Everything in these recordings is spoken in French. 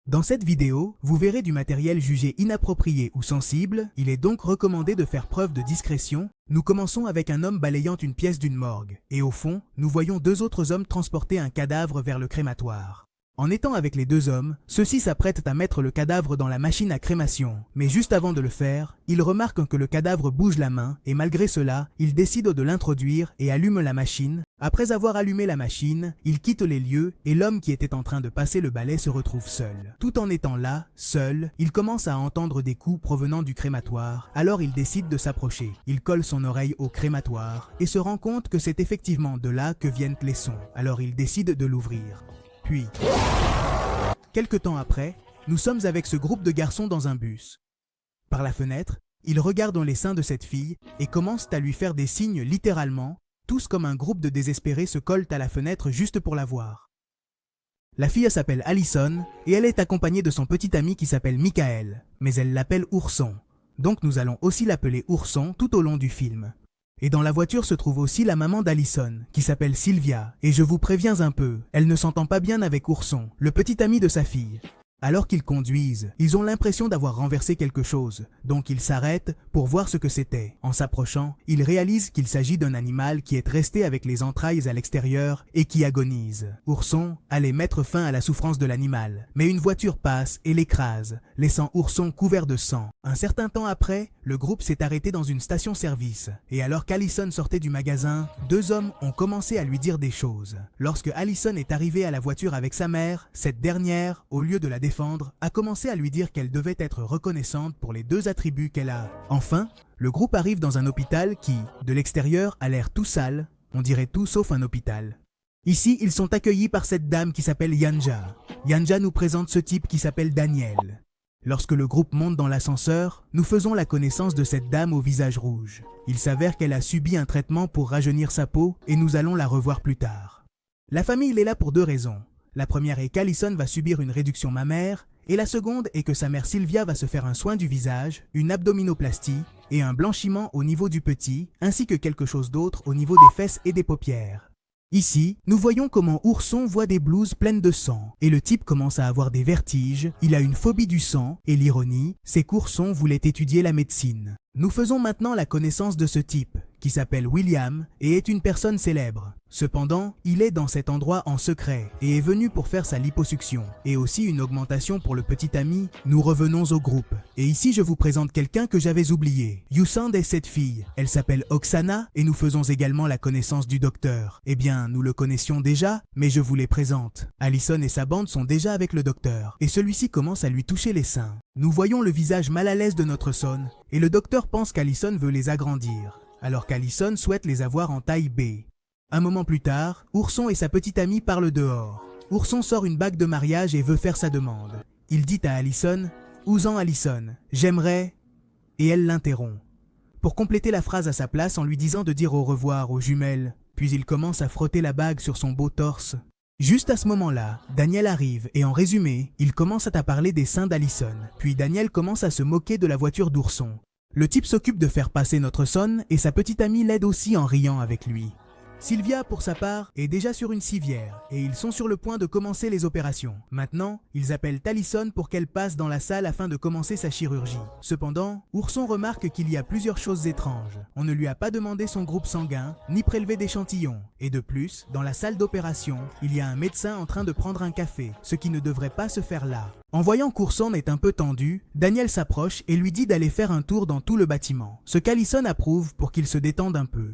Dans cette vidéo, vous verrez du matériel jugé inapproprié ou sensible, il est donc recommandé de faire preuve de discrétion. Nous commençons avec un homme balayant une pièce d'une morgue, et au fond, nous voyons deux autres hommes transporter un cadavre vers le crématoire. En étant avec les deux hommes, ceux-ci s'apprêtent à mettre le cadavre dans la machine à crémation, mais juste avant de le faire, ils remarquent que le cadavre bouge la main, et malgré cela, ils décident de l'introduire et allument la machine. Après avoir allumé la machine, ils quittent les lieux et l'homme qui était en train de passer le balai se retrouve seul. Tout en étant là, seul, il commence à entendre des coups provenant du crématoire, alors il décide de s'approcher. Il colle son oreille au crématoire et se rend compte que c'est effectivement de là que viennent les sons, alors il décide de l'ouvrir. Puis, quelque temps après, nous sommes avec ce groupe de garçons dans un bus. Par la fenêtre, ils regardent les seins de cette fille et commencent à lui faire des signes littéralement. Tous comme un groupe de désespérés se collent à la fenêtre juste pour la voir. La fille s'appelle Allison et elle est accompagnée de son petit ami qui s'appelle Michael, mais elle l'appelle Ourson. Donc nous allons aussi l'appeler Ourson tout au long du film. Et dans la voiture se trouve aussi la maman d'Allison, qui s'appelle Sylvia, et je vous préviens un peu, elle ne s'entend pas bien avec Ourson, le petit ami de sa fille. Alors qu'ils conduisent, ils ont l'impression d'avoir renversé quelque chose, donc ils s'arrêtent pour voir ce que c'était. En s'approchant, ils réalisent qu'il s'agit d'un animal qui est resté avec les entrailles à l'extérieur et qui agonise. Ourson allait mettre fin à la souffrance de l'animal, mais une voiture passe et l'écrase, laissant Ourson couvert de sang. Un certain temps après, le groupe s'est arrêté dans une station-service, et alors qu'Allison sortait du magasin, deux hommes ont commencé à lui dire des choses. Lorsque Allison est arrivée à la voiture avec sa mère, cette dernière, au lieu de la défendre, a commencé à lui dire qu'elle devait être reconnaissante pour les deux attributs qu'elle a. Enfin, le groupe arrive dans un hôpital qui, de l'extérieur, a l'air tout sale, on dirait tout sauf un hôpital. Ici, ils sont accueillis par cette dame qui s'appelle Yanja. Yanja nous présente ce type qui s'appelle Daniel. Lorsque le groupe monte dans l'ascenseur, nous faisons la connaissance de cette dame au visage rouge. Il s'avère qu'elle a subi un traitement pour rajeunir sa peau et nous allons la revoir plus tard. La famille est là pour deux raisons. La première est qu'Allison va subir une réduction mammaire et la seconde est que sa mère Sylvia va se faire un soin du visage, une abdominoplastie et un blanchiment au niveau du petit ainsi que quelque chose d'autre au niveau des fesses et des paupières. Ici, nous voyons comment Ourson voit des blouses pleines de sang et le type commence à avoir des vertiges, il a une phobie du sang et l'ironie, c'est qu'Ourson voulait étudier la médecine. Nous faisons maintenant la connaissance de ce type, qui s'appelle William et est une personne célèbre. Cependant, il est dans cet endroit en secret et est venu pour faire sa liposuction et aussi une augmentation pour le petit ami. Nous revenons au groupe. Et ici, je vous présente quelqu'un que j'avais oublié. Youssand est cette fille. Elle s'appelle Oksana et nous faisons également la connaissance du docteur. Eh bien, nous le connaissions déjà, mais je vous les présente. Allison et sa bande sont déjà avec le docteur et celui-ci commence à lui toucher les seins. Nous voyons le visage mal à l'aise de notre son et le docteur pense qu'Allison veut les agrandir, alors qu'Allison souhaite les avoir en taille B. Un moment plus tard, Ourson et sa petite amie parlent dehors. Ourson sort une bague de mariage et veut faire sa demande. Il dit à Allison « Ousan Allison, j'aimerais… » et elle l'interrompt. Pour compléter la phrase à sa place en lui disant de dire au revoir aux jumelles, puis il commence à frotter la bague sur son beau torse. Juste à ce moment-là, Daniel arrive et en résumé, il commence à parler des seins d'Allison. Puis Daniel commence à se moquer de la voiture d'Ourson. Le type s'occupe de faire passer notre son et sa petite amie l'aide aussi en riant avec lui. Sylvia, pour sa part, est déjà sur une civière et ils sont sur le point de commencer les opérations. Maintenant, ils appellent Allison pour qu'elle passe dans la salle afin de commencer sa chirurgie. Cependant, Ourson remarque qu'il y a plusieurs choses étranges. On ne lui a pas demandé son groupe sanguin, ni prélevé d'échantillons. Et de plus, dans la salle d'opération, il y a un médecin en train de prendre un café, ce qui ne devrait pas se faire là. En voyant qu'Ourson est un peu tendu, Daniel s'approche et lui dit d'aller faire un tour dans tout le bâtiment, ce qu'Allison approuve pour qu'il se détende un peu.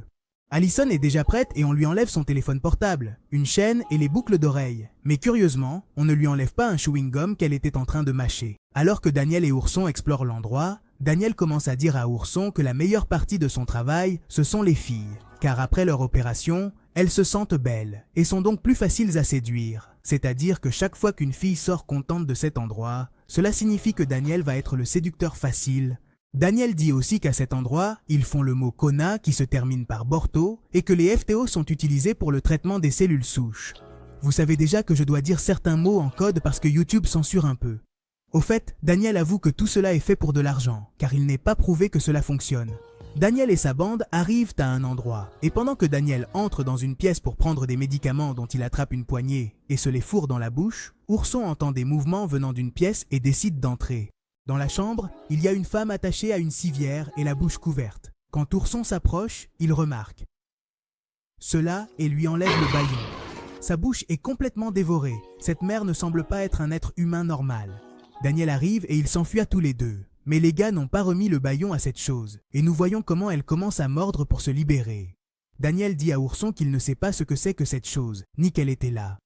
Allison est déjà prête et on lui enlève son téléphone portable, une chaîne et les boucles d'oreilles. Mais curieusement, on ne lui enlève pas un chewing-gum qu'elle était en train de mâcher. Alors que Daniel et Ourson explorent l'endroit, Daniel commence à dire à Ourson que la meilleure partie de son travail, ce sont les filles. Car après leur opération, elles se sentent belles et sont donc plus faciles à séduire. C'est-à-dire que chaque fois qu'une fille sort contente de cet endroit, cela signifie que Daniel va être le séducteur facile. Daniel dit aussi qu'à cet endroit, ils font le mot Kona qui se termine par Borto et que les FTO sont utilisés pour le traitement des cellules souches. Vous savez déjà que je dois dire certains mots en code parce que YouTube censure un peu. Au fait, Daniel avoue que tout cela est fait pour de l'argent, car il n'est pas prouvé que cela fonctionne. Daniel et sa bande arrivent à un endroit, et pendant que Daniel entre dans une pièce pour prendre des médicaments dont il attrape une poignée et se les fourre dans la bouche, Ourson entend des mouvements venant d'une pièce et décide d'entrer. Dans la chambre, il y a une femme attachée à une civière et la bouche couverte. Quand Ourson s'approche, il remarque cela et lui enlève le bâillon. Sa bouche est complètement dévorée. Cette mère ne semble pas être un être humain normal. Daniel arrive et ils s'enfuient tous les deux. Mais les gars n'ont pas remis le bâillon à cette chose, et nous voyons comment elle commence à mordre pour se libérer. Daniel dit à Ourson qu'il ne sait pas ce que c'est que cette chose, ni qu'elle était là.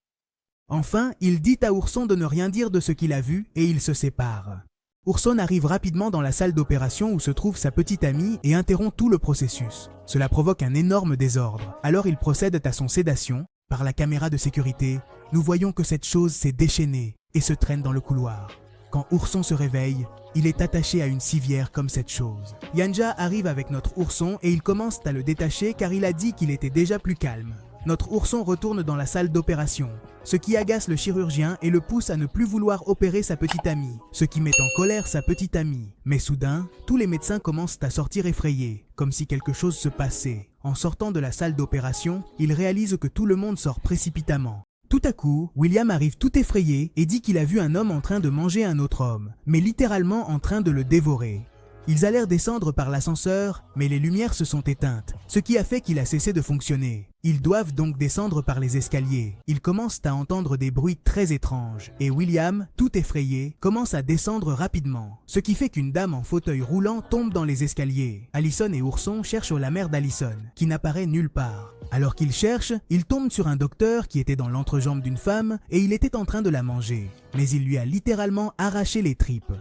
Enfin, il dit à Ourson de ne rien dire de ce qu'il a vu, et ils se séparent. Ourson arrive rapidement dans la salle d'opération où se trouve sa petite amie et interrompt tout le processus. Cela provoque un énorme désordre, alors il procède à son sédation. Par la caméra de sécurité, nous voyons que cette chose s'est déchaînée et se traîne dans le couloir. Quand Ourson se réveille, il est attaché à une civière comme cette chose. Yanja arrive avec notre ourson et ils commencent à le détacher car il a dit qu'il était déjà plus calme. Notre ourson retourne dans la salle d'opération, ce qui agace le chirurgien et le pousse à ne plus vouloir opérer sa petite amie, ce qui met en colère sa petite amie. Mais soudain, tous les médecins commencent à sortir effrayés, comme si quelque chose se passait. En sortant de la salle d'opération, ils réalisent que tout le monde sort précipitamment. Tout à coup, William arrive tout effrayé et dit qu'il a vu un homme en train de manger un autre homme, mais littéralement en train de le dévorer. Ils allèrent descendre par l'ascenseur, mais les lumières se sont éteintes, ce qui a fait qu'il a cessé de fonctionner. Ils doivent donc descendre par les escaliers. Ils commencent à entendre des bruits très étranges, et William, tout effrayé, commence à descendre rapidement, ce qui fait qu'une dame en fauteuil roulant tombe dans les escaliers. Allison et Ourson cherchent la mère d'Allison, qui n'apparaît nulle part. Alors qu'ils cherchent, ils tombent sur un docteur qui était dans l'entrejambe d'une femme, et il était en train de la manger. Mais il lui a littéralement arraché les tripes.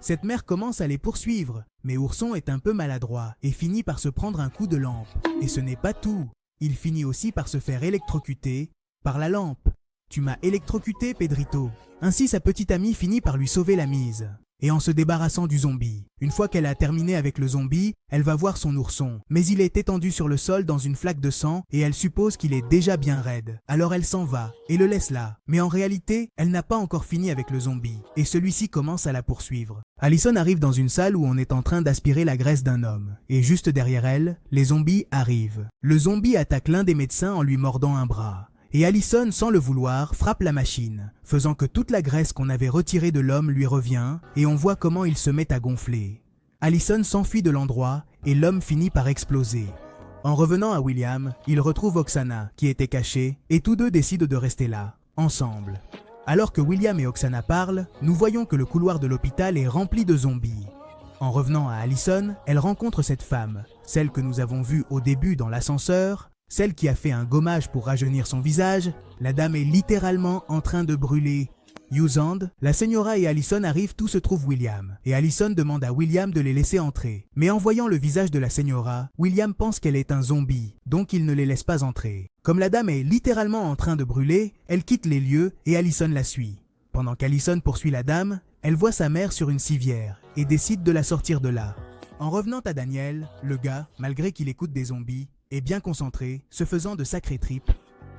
Cette mère commence à les poursuivre, mais Ourson est un peu maladroit et finit par se prendre un coup de lampe. Et ce n'est pas tout, il finit aussi par se faire électrocuter par la lampe. « Tu m'as électrocuté, Pedrito !» Ainsi sa petite amie finit par lui sauver la mise. Et en se débarrassant du zombie. Une fois qu'elle a terminé avec le zombie, elle va voir son ourson. Mais il est étendu sur le sol dans une flaque de sang et elle suppose qu'il est déjà bien raide. Alors elle s'en va et le laisse là. Mais en réalité, elle n'a pas encore fini avec le zombie. Et celui-ci commence à la poursuivre. Allison arrive dans une salle où on est en train d'aspirer la graisse d'un homme. Et juste derrière elle, les zombies arrivent. Le zombie attaque l'un des médecins en lui mordant un bras. Et Allison, sans le vouloir, frappe la machine, faisant que toute la graisse qu'on avait retirée de l'homme lui revient, et on voit comment il se met à gonfler. Allison s'enfuit de l'endroit, et l'homme finit par exploser. En revenant à William, il retrouve Oksana, qui était cachée, et tous deux décident de rester là, ensemble. Alors que William et Oksana parlent, nous voyons que le couloir de l'hôpital est rempli de zombies. En revenant à Allison, elle rencontre cette femme, celle que nous avons vue au début dans l'ascenseur, celle qui a fait un gommage pour rajeunir son visage. La dame est littéralement en train de brûler. Usand, la Señora et Allison arrivent, tout se trouve William. Et Allison demande à William de les laisser entrer. Mais en voyant le visage de la Señora, William pense qu'elle est un zombie, donc il ne les laisse pas entrer. Comme la dame est littéralement en train de brûler, elle quitte les lieux et Allison la suit. Pendant qu'Allison poursuit la dame, elle voit sa mère sur une civière et décide de la sortir de là. En revenant à Daniel, le gars, malgré qu'il écoute des zombies, est bien concentré, se faisant de sacrées tripes.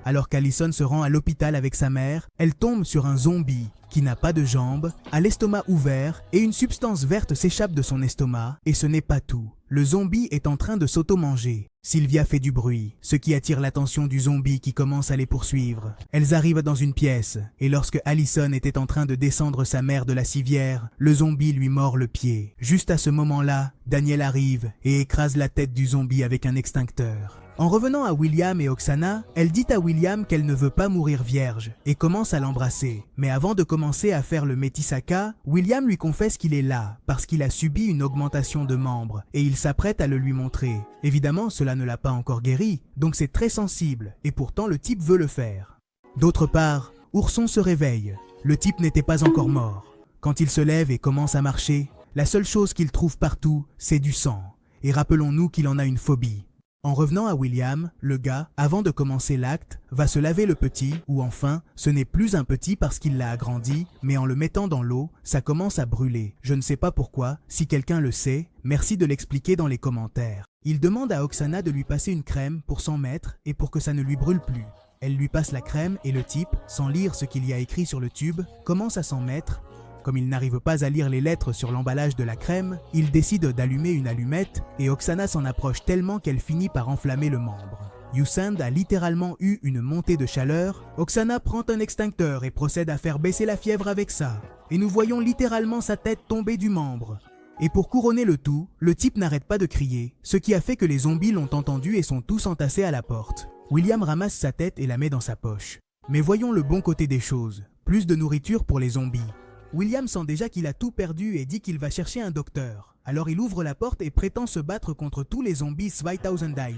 Alors qu'Allison se rend à l'hôpital avec sa mère, elle tombe sur un zombie qui n'a pas de jambes, a l'estomac ouvert et une substance verte s'échappe de son estomac. Et ce n'est pas tout. Le zombie est en train de s'auto-manger. Sylvia fait du bruit, ce qui attire l'attention du zombie qui commence à les poursuivre. Elles arrivent dans une pièce, et lorsque Allison était en train de descendre sa mère de la civière, le zombie lui mord le pied. Juste à ce moment-là, Daniel arrive et écrase la tête du zombie avec un extincteur. En revenant à William et Oksana, elle dit à William qu'elle ne veut pas mourir vierge et commence à l'embrasser. Mais avant de commencer à faire le métisaka, William lui confesse qu'il est là parce qu'il a subi une augmentation de membres et il s'apprête à le lui montrer. Évidemment, cela ne l'a pas encore guéri, donc c'est très sensible et pourtant le type veut le faire. D'autre part, Ourson se réveille. Le type n'était pas encore mort. Quand il se lève et commence à marcher, la seule chose qu'il trouve partout, c'est du sang. Et rappelons-nous qu'il en a une phobie. En revenant à William, le gars, avant de commencer l'acte, va se laver le petit, ou enfin, ce n'est plus un petit parce qu'il l'a agrandi, mais en le mettant dans l'eau, ça commence à brûler. Je ne sais pas pourquoi, si quelqu'un le sait, merci de l'expliquer dans les commentaires. Il demande à Oksana de lui passer une crème pour s'en mettre et pour que ça ne lui brûle plus. Elle lui passe la crème et le type, sans lire ce qu'il y a écrit sur le tube, commence à s'en mettre. Comme il n'arrive pas à lire les lettres sur l'emballage de la crème, il décide d'allumer une allumette et Oksana s'en approche tellement qu'elle finit par enflammer le membre. Yousand a littéralement eu une montée de chaleur. Oksana prend un extincteur et procède à faire baisser la fièvre avec ça. Et nous voyons littéralement sa tête tomber du membre. Et pour couronner le tout, le type n'arrête pas de crier, ce qui a fait que les zombies l'ont entendu et sont tous entassés à la porte. William ramasse sa tête et la met dans sa poche. Mais voyons le bon côté des choses, plus de nourriture pour les zombies. William sent déjà qu'il a tout perdu et dit qu'il va chercher un docteur. Alors il ouvre la porte et prétend se battre contre tous les zombies 2000.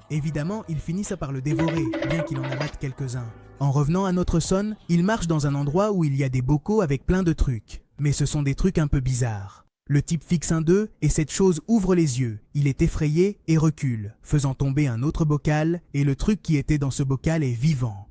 Évidemment, ils finissent par le dévorer, bien qu'il en abatte quelques-uns. En revenant à notre zone, il marche dans un endroit où il y a des bocaux avec plein de trucs. Mais ce sont des trucs un peu bizarres. Le type fixe un d'eux et cette chose ouvre les yeux. Il est effrayé et recule, faisant tomber un autre bocal et le truc qui était dans ce bocal est vivant.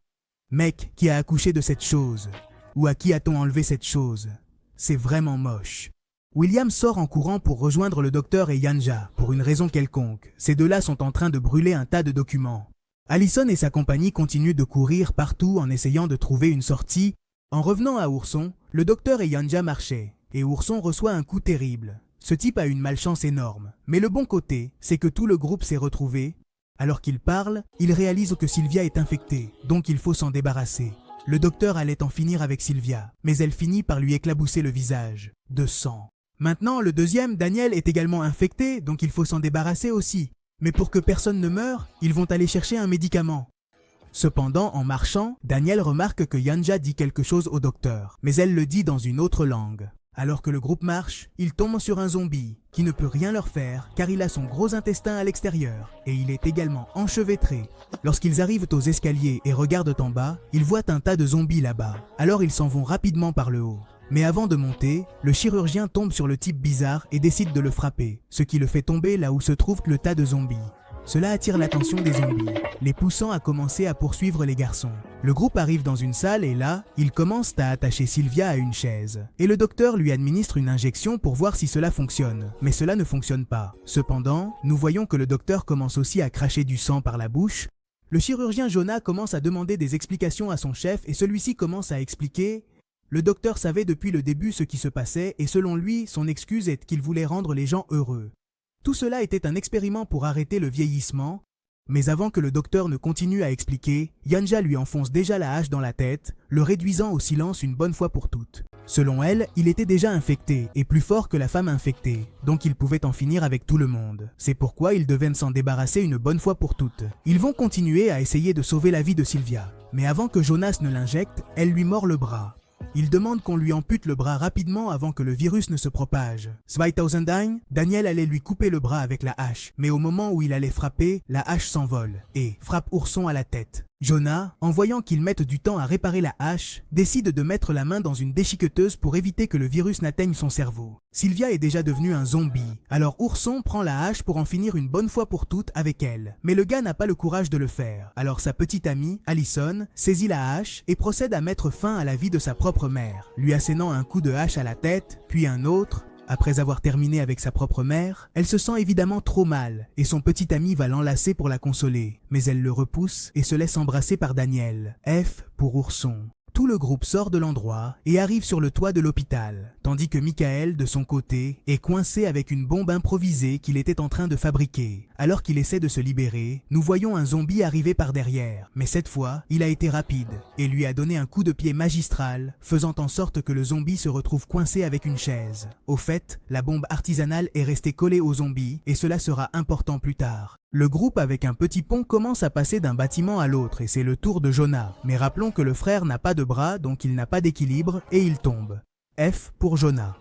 Mec, qui a accouché de cette chose? Ou à qui a-t-on enlevé cette chose? C'est vraiment moche. William sort en courant pour rejoindre le docteur et Yanja, pour une raison quelconque. Ces deux-là sont en train de brûler un tas de documents. Allison et sa compagnie continuent de courir partout en essayant de trouver une sortie. En revenant à Ourson, le docteur et Yanja marchaient. Et Ourson reçoit un coup terrible. Ce type a une malchance énorme. Mais le bon côté, c'est que tout le groupe s'est retrouvé. Alors qu'il parle, il réalise que Sylvia est infectée, donc il faut s'en débarrasser. Le docteur allait en finir avec Sylvia, mais elle finit par lui éclabousser le visage, de sang. Maintenant, le deuxième, Daniel, est également infecté, donc il faut s'en débarrasser aussi. Mais pour que personne ne meure, ils vont aller chercher un médicament. Cependant, en marchant, Daniel remarque que Yanja dit quelque chose au docteur, mais elle le dit dans une autre langue. Alors que le groupe marche, ils tombent sur un zombie qui ne peut rien leur faire car il a son gros intestin à l'extérieur et il est également enchevêtré. Lorsqu'ils arrivent aux escaliers et regardent en bas, ils voient un tas de zombies là-bas. Alors ils s'en vont rapidement par le haut. Mais avant de monter, le chirurgien tombe sur le type bizarre et décide de le frapper, ce qui le fait tomber là où se trouve le tas de zombies. Cela attire l'attention des zombies, les poussant à commencer à poursuivre les garçons. Le groupe arrive dans une salle et là, ils commencent à attacher Sylvia à une chaise. Et le docteur lui administre une injection pour voir si cela fonctionne. Mais cela ne fonctionne pas. Cependant, nous voyons que le docteur commence aussi à cracher du sang par la bouche. Le chirurgien Jonah commence à demander des explications à son chef et celui-ci commence à expliquer. Le docteur savait depuis le début ce qui se passait et selon lui, son excuse est qu'il voulait rendre les gens heureux. Tout cela était un expériment pour arrêter le vieillissement, mais avant que le docteur ne continue à expliquer, Yanja lui enfonce déjà la hache dans la tête, le réduisant au silence une bonne fois pour toutes. Selon elle, il était déjà infecté et plus fort que la femme infectée, donc il pouvait en finir avec tout le monde. C'est pourquoi ils devaient s'en débarrasser une bonne fois pour toutes. Ils vont continuer à essayer de sauver la vie de Sylvia, mais avant que Jonas ne l'injecte, elle lui mord le bras. Il demande qu'on lui ampute le bras rapidement avant que le virus ne se propage. 2000, Daniel allait lui couper le bras avec la hache, mais au moment où il allait frapper, la hache s'envole et frappe Ourson à la tête. Jonah, en voyant qu'ils mettent du temps à réparer la hache, décide de mettre la main dans une déchiqueteuse pour éviter que le virus n'atteigne son cerveau. Sylvia est déjà devenue un zombie, alors Ourson prend la hache pour en finir une bonne fois pour toutes avec elle. Mais le gars n'a pas le courage de le faire, alors sa petite amie, Allison, saisit la hache et procède à mettre fin à la vie de sa propre mère, lui assénant un coup de hache à la tête, puis un autre. Après avoir terminé avec sa propre mère, elle se sent évidemment trop mal et son petit ami va l'enlacer pour la consoler, mais elle le repousse et se laisse embrasser par Daniel. F pour Ourson. Tout le groupe sort de l'endroit et arrive sur le toit de l'hôpital, tandis que Michael, de son côté, est coincé avec une bombe improvisée qu'il était en train de fabriquer. Alors qu'il essaie de se libérer, nous voyons un zombie arriver par derrière, mais cette fois, il a été rapide et lui a donné un coup de pied magistral, faisant en sorte que le zombie se retrouve coincé avec une chaise. Au fait, la bombe artisanale est restée collée au zombie et cela sera important plus tard. Le groupe avec un petit pont commence à passer d'un bâtiment à l'autre et c'est le tour de Jonah. Mais rappelons que le frère n'a pas de bras donc il n'a pas d'équilibre et il tombe. F pour Jonah.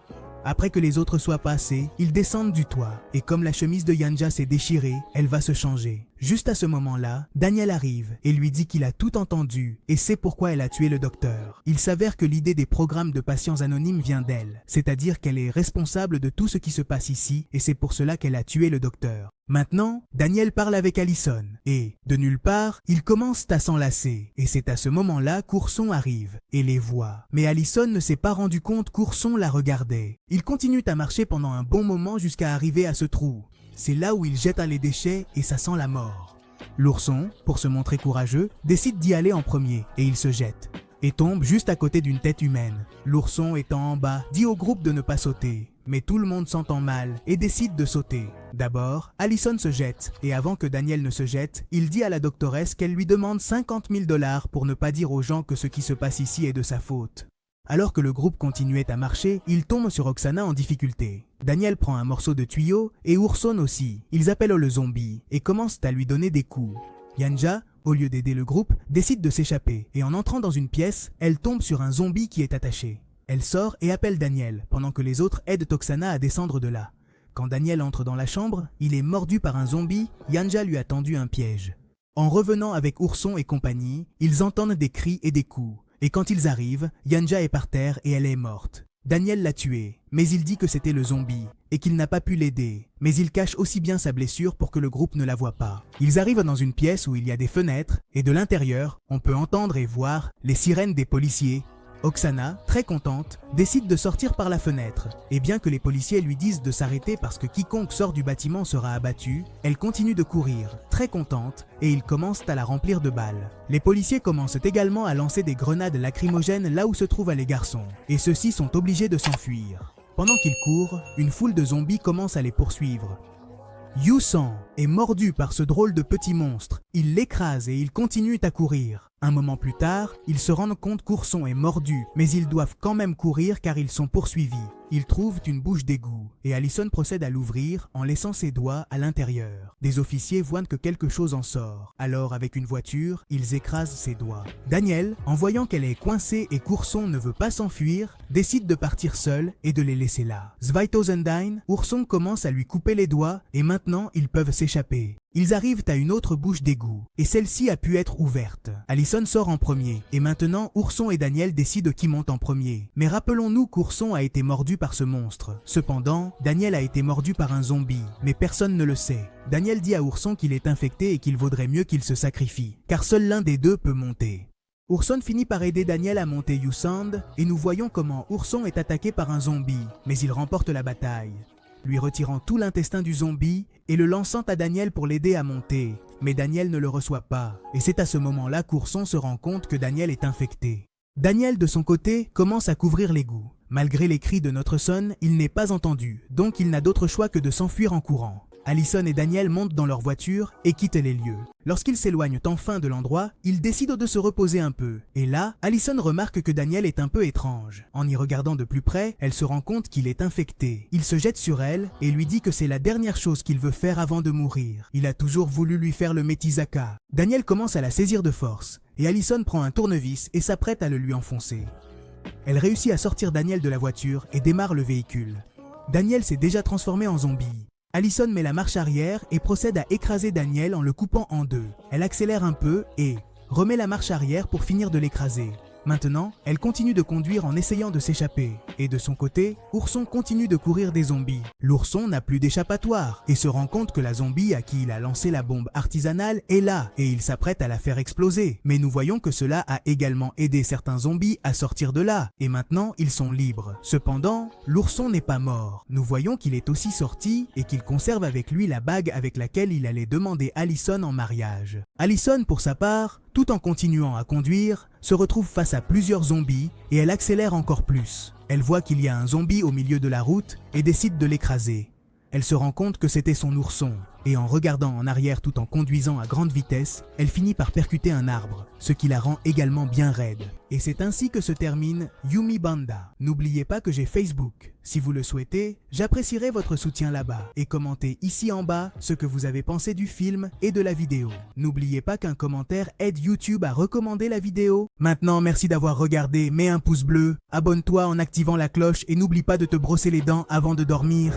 Après que les autres soient passés, ils descendent du toit et comme la chemise de Yanja s'est déchirée, elle va se changer. Juste à ce moment-là, Daniel arrive et lui dit qu'il a tout entendu et sait pourquoi elle a tué le docteur. Il s'avère que l'idée des programmes de patients anonymes vient d'elle, c'est-à-dire qu'elle est responsable de tout ce qui se passe ici et c'est pour cela qu'elle a tué le docteur. Maintenant, Daniel parle avec Allison et, de nulle part, ils commencent à s'enlacer. Et c'est à ce moment-là qu'Ourson arrive et les voit. Mais Allison ne s'est pas rendu compte qu'Ourson la regardait. Ils continuent à marcher pendant un bon moment jusqu'à arriver à ce trou. C'est là où il jette les déchets et ça sent la mort. L'ourson, pour se montrer courageux, décide d'y aller en premier et il se jette. et tombe juste à côté d'une tête humaine. L'ourson étant en bas dit au groupe de ne pas sauter. Mais tout le monde s'entend mal et décide de sauter. D'abord, Allison se jette et avant que Daniel ne se jette, il dit à la doctoresse qu'elle lui demande 50 000 $ pour ne pas dire aux gens que ce qui se passe ici est de sa faute. Alors que le groupe continuait à marcher, il tombe sur Oksana en difficulté. Daniel prend un morceau de tuyau et Ourson aussi. Ils appellent le zombie et commencent à lui donner des coups. Yanja, au lieu d'aider le groupe, décide de s'échapper et en entrant dans une pièce, elle tombe sur un zombie qui est attaché. Elle sort et appelle Daniel, pendant que les autres aident Oksana à descendre de là. Quand Daniel entre dans la chambre, il est mordu par un zombie, Yanja lui a tendu un piège. En revenant avec Ourson et compagnie, ils entendent des cris et des coups. Et quand ils arrivent, Yanja est par terre et elle est morte. Daniel l'a tuée, mais il dit que c'était le zombie et qu'il n'a pas pu l'aider. Mais il cache aussi bien sa blessure pour que le groupe ne la voie pas. Ils arrivent dans une pièce où il y a des fenêtres et de l'intérieur, on peut entendre et voir les sirènes des policiers. Oksana, très contente, décide de sortir par la fenêtre. Et bien que les policiers lui disent de s'arrêter parce que quiconque sort du bâtiment sera abattu, elle continue de courir, très contente, et ils commencent à la remplir de balles. Les policiers commencent également à lancer des grenades lacrymogènes là où se trouvent les garçons, et ceux-ci sont obligés de s'enfuir. Pendant qu'ils courent, une foule de zombies commence à les poursuivre. Yusan est mordu par ce drôle de petit monstre. Il l'écrase et ils continuent à courir. Un moment plus tard, ils se rendent compte qu'Ourson est mordu, mais ils doivent quand même courir car ils sont poursuivis. Ils trouvent une bouche d'égout et Allison procède à l'ouvrir en laissant ses doigts à l'intérieur. Des officiers voient que quelque chose en sort. Alors avec une voiture, ils écrasent ses doigts. Daniel, en voyant qu'elle est coincée et qu'Ourson ne veut pas s'enfuir, décide de partir seul et de les laisser là. Zweitausendine, Ourson commence à lui couper les doigts et maintenant ils peuvent s'échapper. Ils arrivent à une autre bouche d'égout, et celle-ci a pu être ouverte. Allison sort en premier, et maintenant Ourson et Daniel décident qui monte en premier. Mais rappelons-nous qu'Ourson a été mordu par ce monstre. Cependant, Daniel a été mordu par un zombie, mais personne ne le sait. Daniel dit à Ourson qu'il est infecté et qu'il vaudrait mieux qu'il se sacrifie, car seul l'un des deux peut monter. Ourson finit par aider Daniel à monter Yusand, et nous voyons comment Ourson est attaqué par un zombie, mais il remporte la bataille, lui retirant tout l'intestin du zombie et le lançant à Daniel pour l'aider à monter. Mais Daniel ne le reçoit pas, et c'est à ce moment-là qu'Ourson se rend compte que Daniel est infecté. Daniel, de son côté, commence à couvrir l'égout. Malgré les cris de notre son, il n'est pas entendu, donc il n'a d'autre choix que de s'enfuir en courant. Allison et Daniel montent dans leur voiture et quittent les lieux. Lorsqu'ils s'éloignent enfin de l'endroit, ils décident de se reposer un peu. Et là, Allison remarque que Daniel est un peu étrange. En y regardant de plus près, elle se rend compte qu'il est infecté. Il se jette sur elle et lui dit que c'est la dernière chose qu'il veut faire avant de mourir. Il a toujours voulu lui faire le Metizaka. Daniel commence à la saisir de force, et Allison prend un tournevis et s'apprête à le lui enfoncer. Elle réussit à sortir Daniel de la voiture et démarre le véhicule. Daniel s'est déjà transformé en zombie. Allison met la marche arrière et procède à écraser Daniel en le coupant en deux. Elle accélère un peu et remet la marche arrière pour finir de l'écraser. Maintenant, elle continue de conduire en essayant de s'échapper. Et de son côté, Ourson continue de courir des zombies. L'ourson n'a plus d'échappatoire et se rend compte que la zombie à qui il a lancé la bombe artisanale est là et il s'apprête à la faire exploser. Mais nous voyons que cela a également aidé certains zombies à sortir de là et maintenant ils sont libres. Cependant, l'ourson n'est pas mort. Nous voyons qu'il est aussi sorti et qu'il conserve avec lui la bague avec laquelle il allait demander Allison en mariage. Allison, pour sa part, tout en continuant à conduire, se retrouve face à plusieurs zombies et elle accélère encore plus. Elle voit qu'il y a un zombie au milieu de la route et décide de l'écraser. Elle se rend compte que c'était son ourson et en regardant en arrière tout en conduisant à grande vitesse, elle finit par percuter un arbre, ce qui la rend également bien raide. Et c'est ainsi que se termine Yumi Banda. N'oubliez pas que j'ai Facebook. Si vous le souhaitez, j'apprécierai votre soutien là-bas et commentez ici en bas ce que vous avez pensé du film et de la vidéo. N'oubliez pas qu'un commentaire aide YouTube à recommander la vidéo. Maintenant, merci d'avoir regardé, mets un pouce bleu, abonne-toi en activant la cloche et n'oublie pas de te brosser les dents avant de dormir.